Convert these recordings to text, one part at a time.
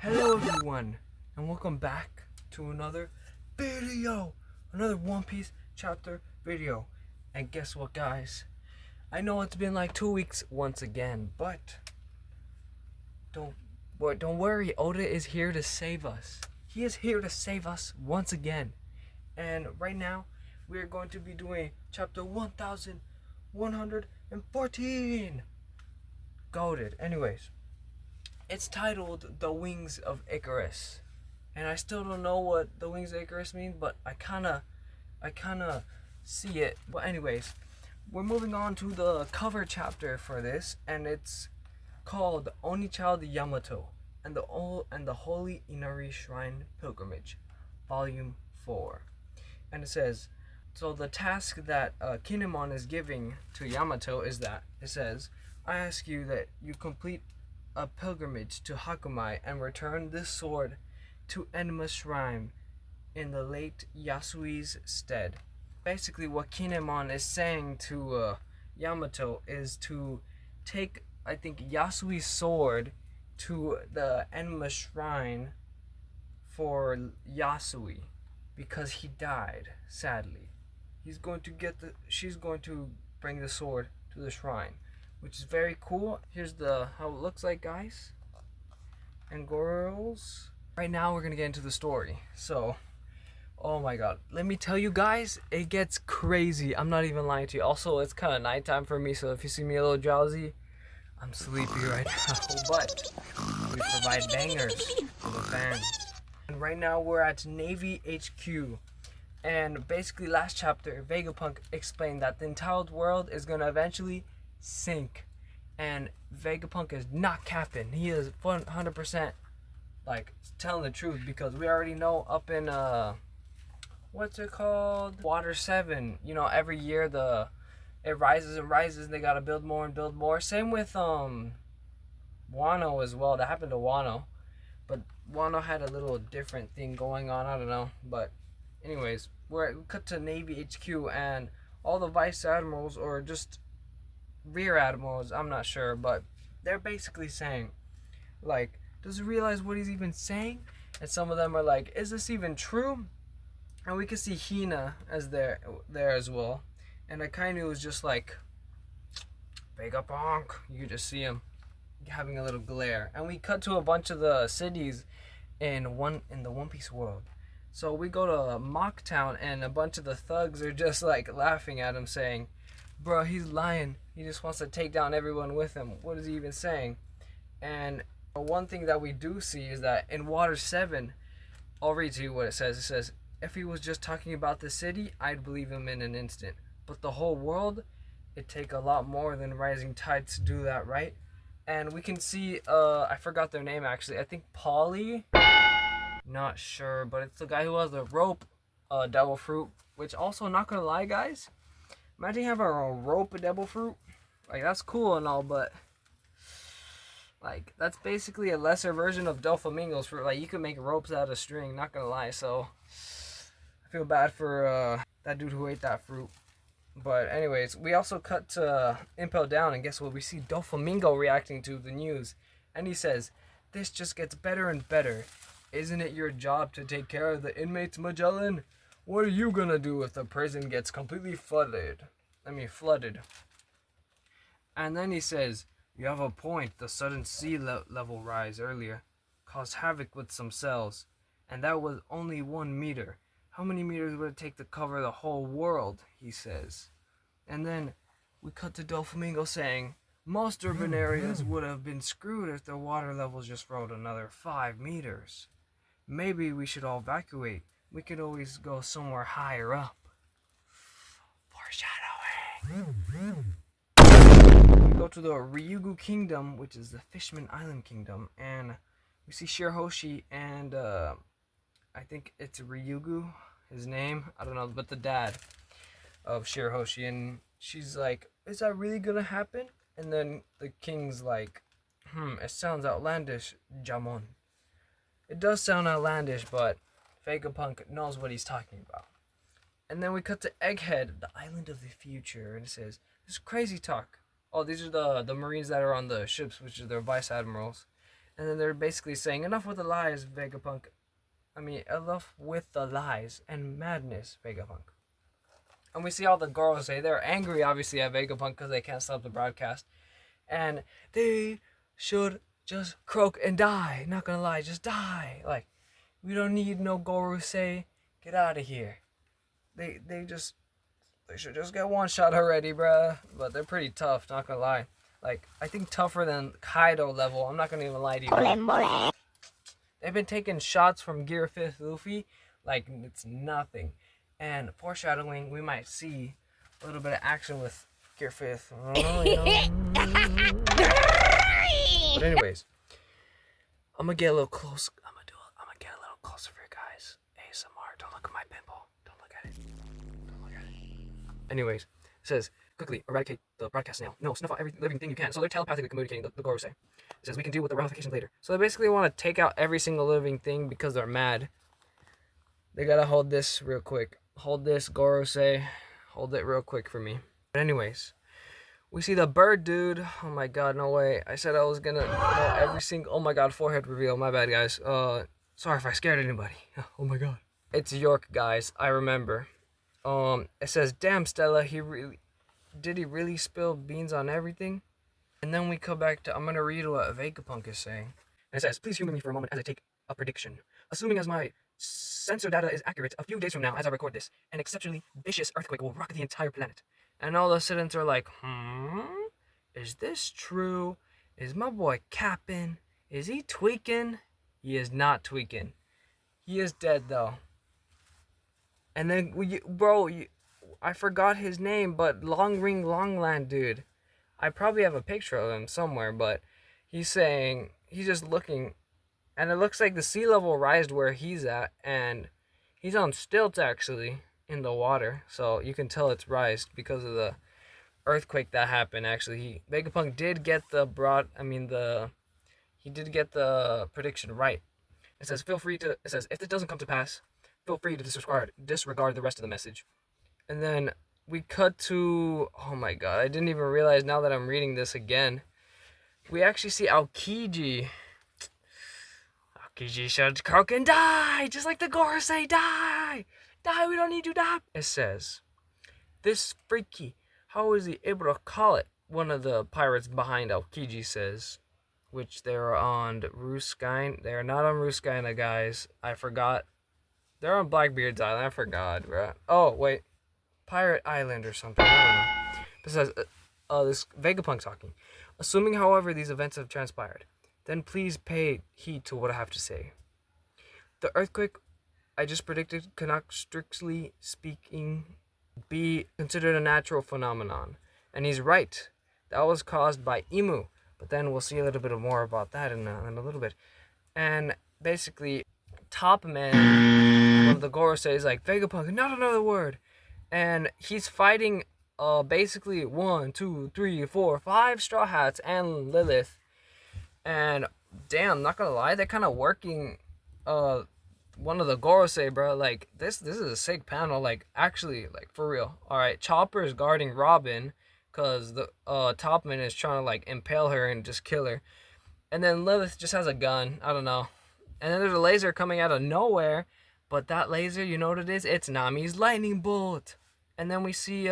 Hello everyone, and welcome back to another video, another One Piece chapter video. And guess what, guys? I know it's been like 2 weeks once again, but don't worry. Oda is here to save us. He is here to save us once again. And right now, we are going to be doing chapter 1114. Goated. Anyways. It's titled The Wings of Icarus. And I still don't know what the Wings of Icarus means, but I kinda see it. But anyways, we're moving on to the cover chapter for this, and it's called Oni Child Yamato and the Holy Inari Shrine Pilgrimage, Volume 4. And it says, so the task that Kinemon is giving to Yamato is that, it says, I ask you that you complete a pilgrimage to Hakumai and return this sword to Enma Shrine in the late Yasui's stead. Basically, what Kinemon is saying to Yamato is to take, I think, Yasui's sword to the Enma Shrine for Yasui because he died, sadly. She's going to bring the sword to the shrine, which is very cool. Here's how it looks like, guys and girls. Right now we're gonna get into the story. So, oh my god, let me tell you guys, it gets crazy. I'm not even lying to you. Also, it's kind of nighttime for me, so if you see me a little drowsy, I'm sleepy right now. But we provide bangers for the fans. And right now we're at Navy HQ. And basically last chapter, Vegapunk explained that the entitled world is gonna eventually sink, and Vegapunk is not capping. He is 100% like telling the truth, because we already know up in what's it called, Water 7, you know, every year it rises and rises and they gotta build more and build more. Same with Wano as well. That happened to Wano, but Wano had a little different thing going on, I don't know. But anyways, we cut to Navy HQ, and all the vice admirals, or just rear admirals, I'm not sure, but they're basically saying, like, does he realize what he's even saying? And some of them are like, is this even true? And we can see Hina as there as well. And Akainu is just like, Vegapunk. You can just see him having a little glare. And we cut to a bunch of the cities in the One Piece world. So we go to Mock Town, and a bunch of the thugs are just like laughing at him, saying, bro, he's lying. He just wants to take down everyone with him. What is he even saying? And one thing that we do see is that in Water 7, I'll read to you what it says. It says, if he was just talking about the city, I'd believe him in an instant. But the whole world, it'd take a lot more than rising tides to do that, right? And we can see, I forgot their name actually. I think Polly? Not sure, but it's the guy who has the rope, devil fruit. Which also, not gonna lie, guys, imagine having a rope devil fruit. Like, that's cool and all, but like, that's basically a lesser version of Doflamingo's fruit. Like, you can make ropes out of string, not gonna lie. So I feel bad for that dude who ate that fruit. But anyways, we also cut to Impel Down, and guess what? We see Doflamingo reacting to the news, and he says, this just gets better and better. Isn't it your job to take care of the inmates, Magellan? What are you gonna do if the prison gets completely flooded? And then he says, you have a point. The sudden sea level rise earlier caused havoc with some cells, and that was only 1 meter. How many meters would it take to cover the whole world? He says. And then we cut to Doflamingo saying, most urban areas would have been screwed if the water levels just rose another 5 meters. Maybe we should all evacuate. We could always go somewhere higher up. Foreshadowing. We go to the Ryugu Kingdom, which is the Fishman Island Kingdom, and we see Shirahoshi and I think it's Ryugu, his name, I don't know, but the dad of Shirahoshi, and she's like, is that really gonna happen? And then the king's like, it sounds outlandish, Jamon. It does sound outlandish, but Vegapunk knows what he's talking about. And then we cut to Egghead, the island of the future, and it says, this is crazy talk. Oh, these are the Marines that are on the ships, which are their vice admirals. And then they're basically saying, enough with the lies, Vegapunk. Enough with the lies and madness, Vegapunk. And we see all the girls say they're angry, obviously, at Vegapunk because they can't stop the broadcast. And they should just croak and die. Not gonna lie, just die. Like, we don't need no Gorosei. Get out of here. They should just get one shot already, bruh. But they're pretty tough, not gonna lie. Like, I think tougher than Kaido level. I'm not gonna even lie to you. They've been taking shots from Gear 5th Luffy like it's nothing. And foreshadowing, we might see a little bit of action with Gear 5th. But anyways, I'm gonna get a little close. I'm gonna get a little closer for you guys. ASMR. Don't look at my pimple. Don't look at it. Don't look at it. Anyways, it says, quickly eradicate the broadcast snail. No, snuff out every living thing you can. So they're telepathically communicating, the Gorosei. It says, we can deal with the ramifications later. So they basically want to take out every single living thing because they're mad. They gotta hold this real quick. Hold this, Gorosei. Hold it real quick for me. But anyways, we see the bird dude. Oh my god, no way. I said I was gonna know every single... Oh my god, forehead reveal. My bad, guys. Sorry if I scared anybody. Oh my god. It's York, guys. I remember. It says, damn, Stella, did he really spill beans on everything? And then we come back to... I'm gonna read what Vegapunk is saying. And it says, please humor me for a moment as I take a prediction. Assuming as my sensor data is accurate, a few days from now, as I record this, an exceptionally vicious earthquake will rock the entire planet. And all the citizens are like, is this true? Is my boy capping? Is he tweaking? He is not tweaking. He is dead, though. And then, I forgot his name, but Long Ring Longland dude. I probably have a picture of him somewhere, but he's saying, he's just looking, and it looks like the sea level rised where he's at, and he's on stilts, actually, in the water, so you can tell it's rised because of the earthquake that happened. Actually, Vegapunk did get he did get the prediction right. It says, if it doesn't come to pass, feel free to disregard the rest of the message. And then we cut to, oh my god, I didn't even realize now that I'm reading this again. We actually see Aokiji. Aokiji should croak and die, just like the Gorosei, die! Die, we don't need to die! It says, this freaky, how is he able to call it? One of the pirates behind Aokiji says, which they're on Ruskine. They're not on Ruskine, guys. I forgot. They're on Blackbeard's Island. I forgot, bro. Oh, wait. Pirate Island or something. I don't know. It says, this Vegapunk talking. Assuming, however, these events have transpired, then please pay heed to what I have to say. The earthquake I just predicted cannot, strictly speaking, be considered a natural phenomenon. And he's right. That was caused by Imu. But then we'll see a little bit more about that in a little bit. And basically, Top Man, one of the Gorosei, is like, Vegapunk, not another word. And he's fighting basically 1, 2, 3, 4, 5 Straw Hats and Lilith. And damn, not gonna lie, they're kind of working one of the Gorosei, bro. Like, this is a sick panel, like, actually, like, for real. Alright, Chopper is guarding Robin, because the Topman is trying to, like, impale her and just kill her. And then Lilith just has a gun, I don't know. And then there's a laser coming out of nowhere, but that laser, you know what it is? It's Nami's lightning bolt. And then we see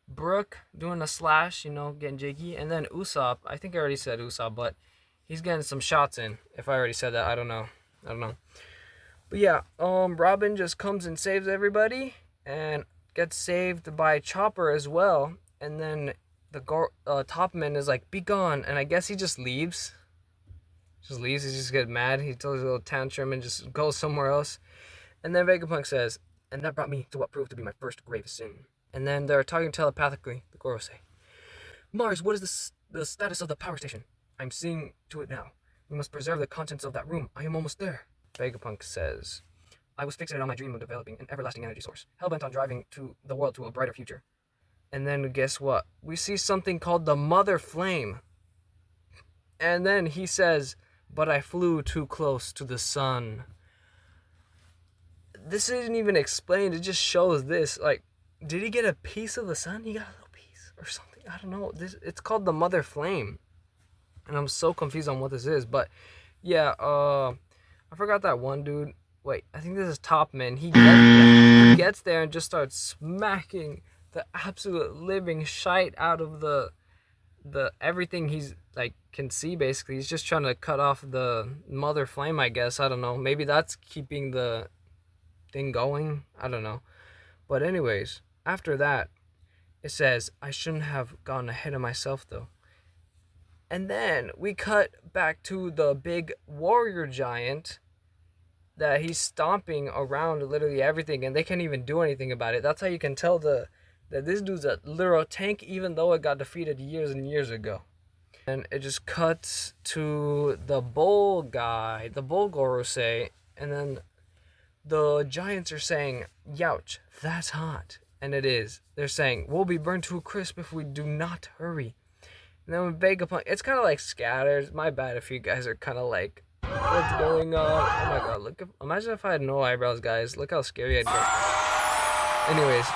Brook doing a slash, you know, getting jiggy. And then Usopp, I think I already said Usopp, but he's getting some shots in. If I already said that, I don't know. But yeah, Robin just comes and saves everybody and gets saved by Chopper as well. And then the Topman is like, be gone. And I guess he just leaves. He just gets mad. He throws a little tantrum and just goes somewhere else. And then Vegapunk says, and that brought me to what proved to be my first grave sin. And then they're talking telepathically, the Gorosei. Mars, what is the status of the power station? I'm seeing to it now. We must preserve the contents of that room. I am almost there. Vegapunk says, I was fixated on my dream of developing an everlasting energy source, hellbent on driving the world to a brighter future. And then guess what? We see something called the Mother Flame. And then he says, but I flew too close to the sun. This isn't even explained. It just shows this. Like, did he get a piece of the sun? He got a little piece or something. I don't know. It's called the Mother Flame. and I'm so confused on what this is. But yeah, I forgot that one dude. Wait, I think this is Topman. He gets there and just starts smacking the absolute living shite out of the everything he's like can see. Basically, he's just trying to cut off the mother flame, I guess. I don't know. Maybe that's keeping the thing going. I don't know. But anyways, after that, it says, I shouldn't have gotten ahead of myself though. And then we cut back to the big warrior giant that he's stomping around literally everything, and they can't even do anything about it. That's how you can tell that this dude's a literal tank, even though it got defeated years and years ago. And it just cuts to the bull guy, the bull Gorosei, and then the giants are saying, "Youch, that's hot." And it is. They're saying, "We'll be burned to a crisp if we do not hurry." And then when Vegapunk, it's kind of like scatters. My bad if you guys are kind of like, what's going on? Oh my god, imagine if I had no eyebrows, guys. Look how scary I'd get. Anyways,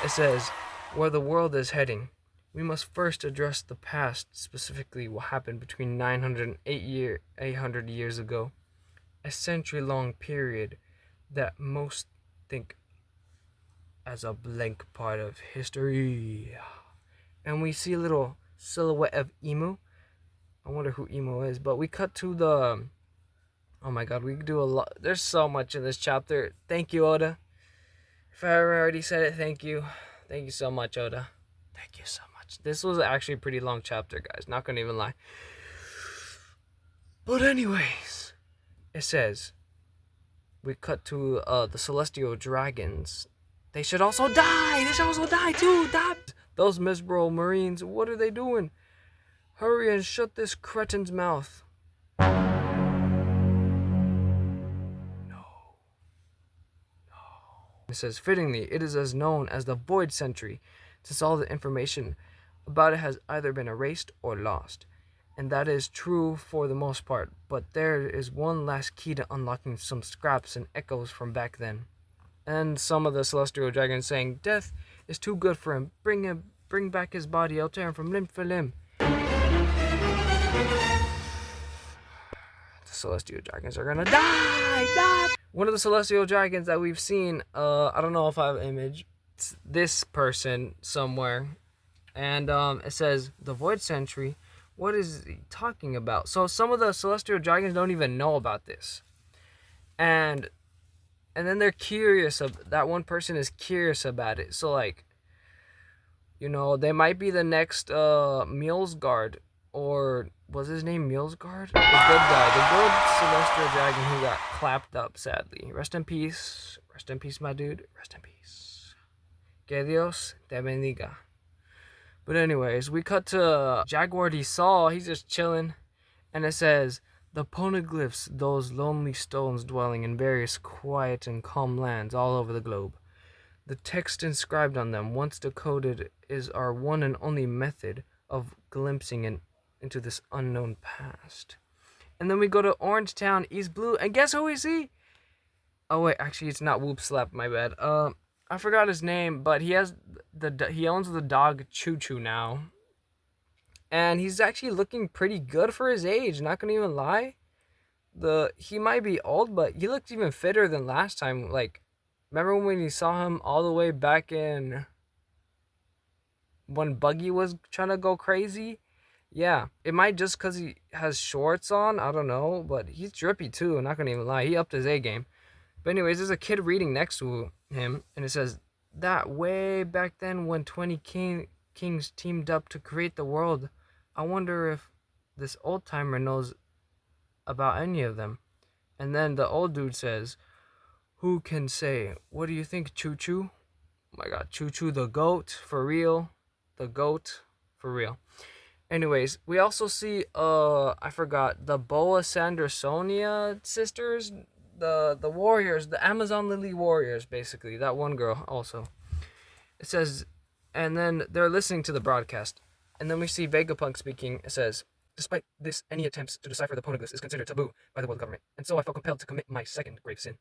it says, where the world is heading, we must first address the past, specifically what happened between 800 years ago. A century-long period that most think as a blank part of history. And we see a little silhouette of Imu. I wonder who Imu is, but we cut to the... Oh my god, we do a lot. There's so much in this chapter. Thank you, Oda. If I already said it, thank you. Thank you so much, Oda. Thank you so much. This was actually a pretty long chapter, guys. Not gonna even lie. But anyways, it says, we cut to the Celestial Dragons. They should also die! They should also die too! Those miserable Marines, what are they doing? Hurry and shut this cretin's mouth. It says, fittingly, it is as known as the Void Century, since all the information about it has either been erased or lost. And that is true for the most part, but there is one last key to unlocking some scraps and echoes from back then. And some of the Celestial Dragons saying, death is too good for him. Bring back his body. I'll tear him from limb for limb. The Celestial Dragons are gonna die! One of the Celestial Dragons that we've seen, I don't know if I have an image. It's this person somewhere. And it says, the Void Century. What is he talking about? So some of the Celestial Dragons don't even know about this. And then they're curious. That one person is curious about it. So like, you know, they might be the next Milsgard. Or was his name Milsgard? The good guy. The good Celestial Dragon who got clapped up, sadly. Rest in peace. Rest in peace, my dude. Rest in peace. Que Dios te bendiga. But anyways, we cut to Jaguar D. Saw. He's just chilling. And it says, the poneglyphs, those lonely stones dwelling in various quiet and calm lands all over the globe. The text inscribed on them, once decoded, is our one and only method of glimpsing into this unknown past. And then we go to Orange Town, East Blue, and guess who we see? Oh wait, actually it's not Whoop Slap, my bad. I forgot his name, but he owns the dog Choo Choo now. And he's actually looking pretty good for his age, not gonna even lie. He might be old, but he looks even fitter than last time. Like, remember when you saw him all the way back in when Buggy was trying to go crazy? Yeah, it might just because he has shorts on, I don't know, but he's drippy too, not gonna even lie. He upped his A game. But anyways, there's a kid reading next to him, and it says, that way back then when 20 kings teamed up to create the world, I wonder if this old timer knows about any of them. And then the old dude says, who can say? What do you think, Choo Choo? Oh my god, Choo Choo the goat, for real. The goat, for real. Anyways, we also see, I forgot, the Boa Sandersonia sisters, the warriors, the Amazon Lily warriors, basically, that one girl also. It says, and then they're listening to the broadcast, and then we see Vegapunk speaking. It says, despite this, any attempts to decipher the poneglyphs is considered taboo by the world government, and so I felt compelled to commit my second grave sin.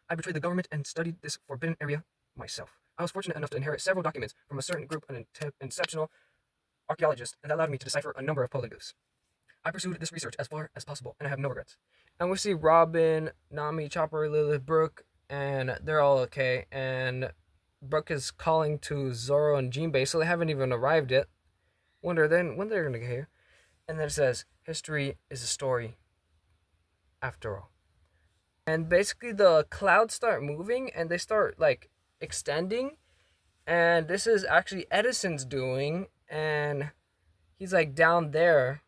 I betrayed the government and studied this forbidden area myself. I was fortunate enough to inherit several documents from a certain group of exceptional archaeologists, and that allowed me to decipher a number of poneglyphs. I pursued this research as far as possible, and I have no regrets. And we see Robin, Nami, Chopper, Lilith, Brooke, and they're all okay. And Brooke is calling to Zoro and Jinbei, so they haven't even arrived yet. Wonder then when they're gonna get here. And then it says, history is a story after all. And basically the clouds start moving and they start like extending. And this is actually Edison's doing, and he's like down there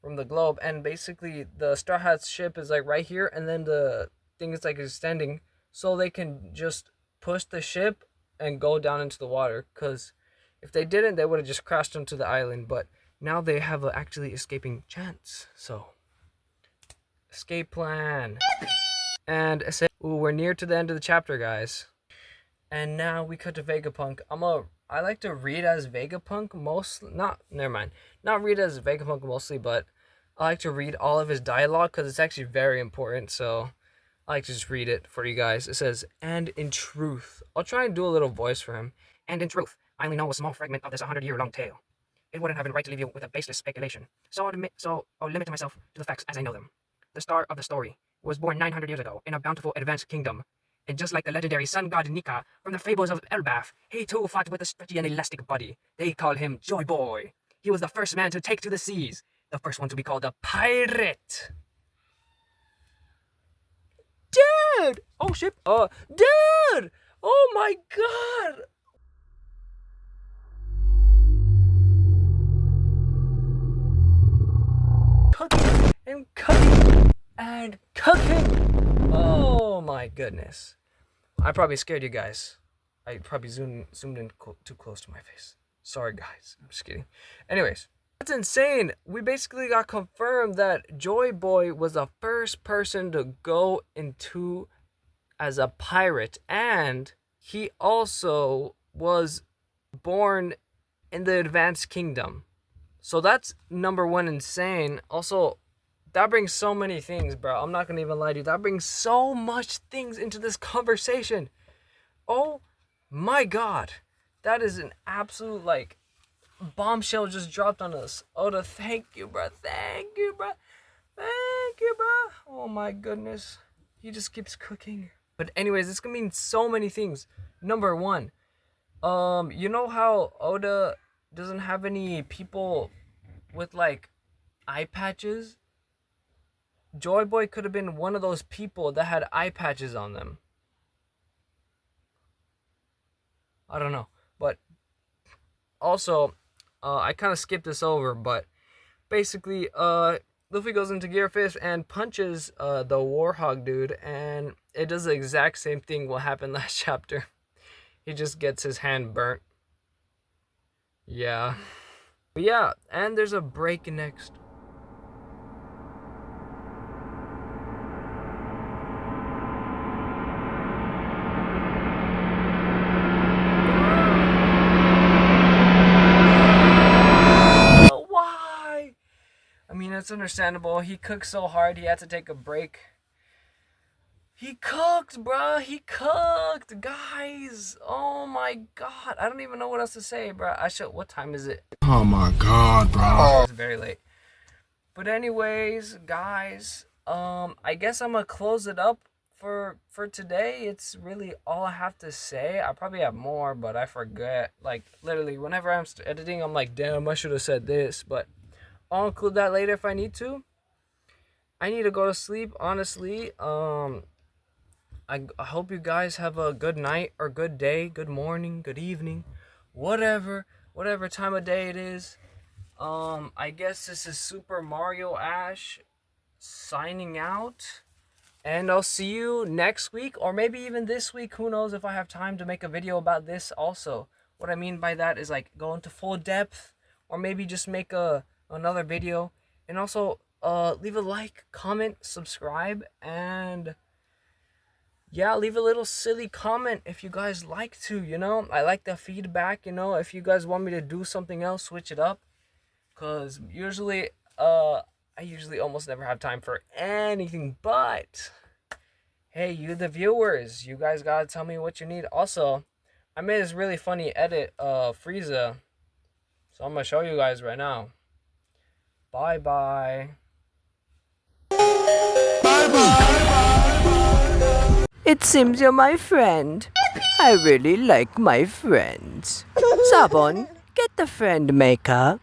from the globe, and basically the Straw Hats ship is like right here, and then the thing is like extending so they can just push the ship and go down into the water, because if they didn't, they would have just crashed onto the island. But now they have a actually escaping chance. So escape plan. And I say, ooh, we're near to the end of the chapter, guys. And now we cut to Vegapunk. I like to read as Vegapunk mostly. Not read as Vegapunk mostly, but I like to read all of his dialogue because it's actually very important. So I like to just read it for you guys. It says, and in truth. I'll try and do a little voice for him. And in truth, I only know a small fragment of this 100-year-long tale. It wouldn't have been right to leave you with a baseless speculation. So I'll limit myself to the facts as I know them. The star of the story was born 900 years ago in a bountiful advanced kingdom. And just like the legendary sun god Nika from the fables of Elbaf, he too fought with a stretchy and elastic body. They call him Joy Boy. He was the first man to take to the seas. The first one to be called a pirate. Dude! Oh shit. Dude! Oh my god! Cooking and cooking and cooking. Oh my goodness. I probably scared you guys. I probably zoomed in too close to my face. Sorry guys, I'm just kidding. Anyways, that's insane. We basically got confirmed that Joy Boy was the first person to go into as a pirate, and he also was born in the Advanced Kingdom. So that's number one, insane. Also, that brings so many things, bro. I'm not gonna even lie to you. That brings so much things into this conversation. Oh my god. That is an absolute, like, bombshell just dropped on us. Oda, thank you, bro. Thank you, bro. Thank you, bro. Oh my goodness. He just keeps cooking. But anyways, it's gonna mean so many things. Number one, you know how Oda doesn't have any people with, like, eye patches? Joy Boy could have been one of those people that had eye patches on them. I don't know. But also, I kind of skipped this over, but basically, Luffy goes into Gear Fist and punches the Warhog dude, and it does the exact same thing what happened last chapter. He just gets his hand burnt. Yeah. But yeah, and there's a break next. Why? I mean, it's understandable. He cooked so hard, he had to take a break. He cooked, bruh. He cooked, guys. Oh my god. I don't even know what else to say, bruh. What time is it? Oh my god, bro. It's very late. But anyways, guys, I guess I'm gonna close it up for today. It's really all I have to say. I probably have more, but I forget. Like, literally, whenever I'm editing, I'm like, damn, I should have said this. But I'll include that later if I need to. I need to go to sleep, honestly. I hope you guys have a good night or good day, good morning, good evening, whatever time of day it is. I guess this is Super Mario Ash signing out, and I'll see you next week, or maybe even this week. Who knows if I have time to make a video about this also. What I mean by that is like go into full depth, or maybe just make another video. And also leave a like, comment, subscribe, and yeah, leave a little silly comment if you guys like to, you know. I like the feedback, you know. If you guys want me to do something else, switch it up. Because usually, I usually almost never have time for anything. But, hey, you the viewers, you guys gotta tell me what you need. Also, I made this really funny edit of Frieza. So I'm gonna show you guys right now. Bye-bye. It seems you're my friend. I really like my friends. Sabon, get the friend maker.